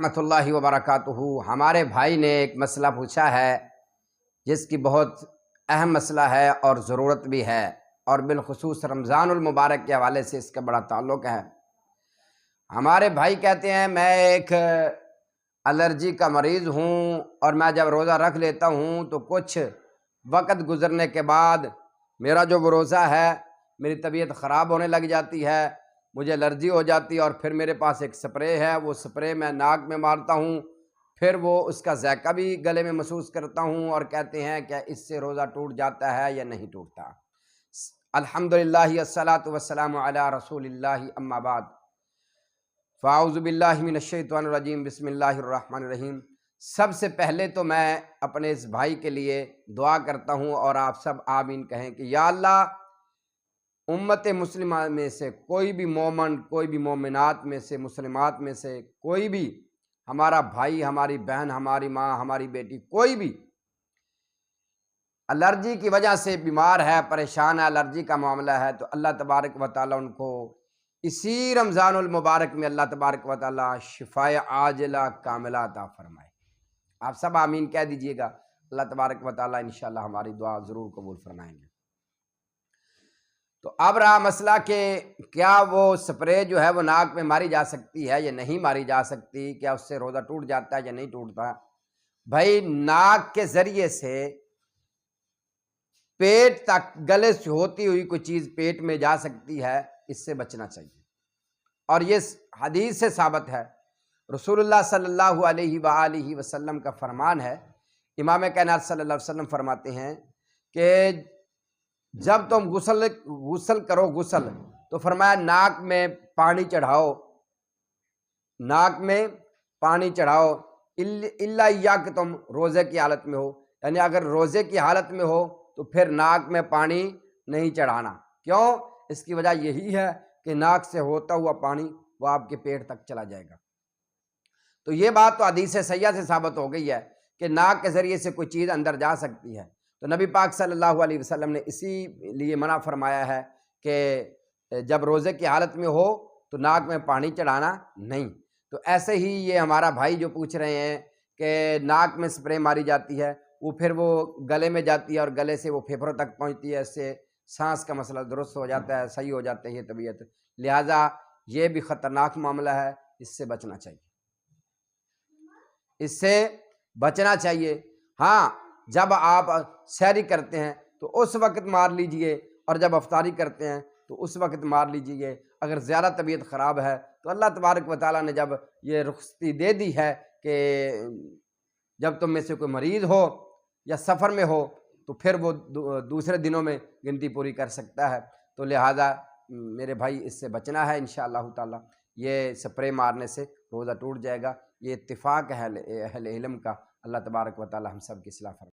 ورحمۃ اللہ وبرکاتہ۔ ہمارے بھائی نے ایک مسئلہ پوچھا ہے جس کی بہت اہم مسئلہ ہے اور ضرورت بھی ہے، اور بالخصوص رمضان المبارک کے حوالے سے اس کا بڑا تعلق ہے۔ ہمارے بھائی کہتے ہیں میں ایک الرجی کا مریض ہوں، اور میں جب روزہ رکھ لیتا ہوں تو کچھ وقت گزرنے کے بعد میرا جو وہ روزہ ہے میری طبیعت خراب ہونے لگ جاتی ہے، مجھے الرجی ہو جاتی ہے، اور پھر میرے پاس ایک سپرے ہے، وہ سپرے میں ناک میں مارتا ہوں، پھر وہ اس کا ذائقہ بھی گلے میں محسوس کرتا ہوں، اور کہتے ہیں کہ اس سے روزہ ٹوٹ جاتا ہے یا نہیں ٹوٹتا۔ الحمدللہ والصلاۃ والسلام علی رسول اللہ، اما بعد، فاعوذ باللہ من الشیطان الرجیم، بسم اللہ الرحمن الرحیم۔ سب سے پہلے تو میں اپنے اس بھائی کے لیے دعا کرتا ہوں، اور آپ سب آمین کہیں کہ یا اللہ، امت مسلمہ میں سے کوئی بھی مومن، کوئی بھی مومنات میں سے، مسلمات میں سے کوئی بھی ہمارا بھائی، ہماری بہن، ہماری ماں، ہماری بیٹی، کوئی بھی الرجی کی وجہ سے بیمار ہے، پریشان ہے، الرجی کا معاملہ ہے، تو اللہ تبارک و تعالیٰ ان کو اسی رمضان المبارک میں اللہ تبارک و تعالیٰ شفائے عاجلہ کاملہ عطا فرمائے۔ آپ سب آمین کہہ دیجئے گا، اللہ تبارک و تعالیٰ انشاءاللہ ہماری دعا ضرور قبول فرمائیں گے۔ تو اب رہا مسئلہ کہ کیا وہ سپرے جو ہے وہ ناک میں ماری جا سکتی ہے یا نہیں ماری جا سکتی، کیا اس سے روزہ ٹوٹ جاتا ہے یا نہیں ٹوٹتا؟ بھائی، ناک کے ذریعے سے پیٹ تک گلے سے ہوتی ہوئی کوئی چیز پیٹ میں جا سکتی ہے، اس سے بچنا چاہیے، اور یہ حدیث سے ثابت ہے۔ رسول اللہ صلی اللہ علیہ وآلہ وسلم کا فرمان ہے، امام کائنات صلی اللہ علیہ وسلم فرماتے ہیں کہ جب تم غسل کرو تو فرمایا ناک میں پانی چڑھاؤ، ناک میں پانی چڑھاؤ، الا یا کہ تم روزے کی حالت میں ہو، یعنی اگر روزے کی حالت میں ہو تو پھر ناک میں پانی نہیں چڑھانا۔ کیوں؟ اس کی وجہ یہی ہے کہ ناک سے ہوتا ہوا پانی وہ آپ کے پیٹ تک چلا جائے گا۔ تو یہ بات تو حدیث صحیحہ سے ثابت ہو گئی ہے کہ ناک کے ذریعے سے کوئی چیز اندر جا سکتی ہے، تو نبی پاک صلی اللہ علیہ وسلم نے اسی لیے منع فرمایا ہے کہ جب روزے کی حالت میں ہو تو ناک میں پانی چڑھانا نہیں۔ تو ایسے ہی یہ ہمارا بھائی جو پوچھ رہے ہیں کہ ناک میں سپرے ماری جاتی ہے، وہ پھر وہ گلے میں جاتی ہے، اور گلے سے وہ پھیپھڑوں تک پہنچتی ہے، اس سے سانس کا مسئلہ درست ہو جاتا ہے، صحیح ہو جاتی ہے طبیعت، لہٰذا یہ بھی خطرناک معاملہ ہے، اس سے بچنا چاہیے، اس سے بچنا چاہیے۔ ہاں، جب آپ سحری کرتے ہیں تو اس وقت مار لیجئے، اور جب افطاری کرتے ہیں تو اس وقت مار لیجئے۔ اگر زیادہ طبیعت خراب ہے تو اللہ تبارک و تعالیٰ نے جب یہ رخصتی دے دی ہے کہ جب تم میں سے کوئی مریض ہو یا سفر میں ہو تو پھر وہ دوسرے دنوں میں گنتی پوری کر سکتا ہے، تو لہٰذا میرے بھائی اس سے بچنا ہے انشاءاللہ تعالیٰ۔ یہ سپرے مارنے سے روزہ ٹوٹ جائے گا، یہ اتفاق ہے اہل علم کا۔ اللہ تبارک و تعالیٰ ہم سب کی اصلاح فرمائے۔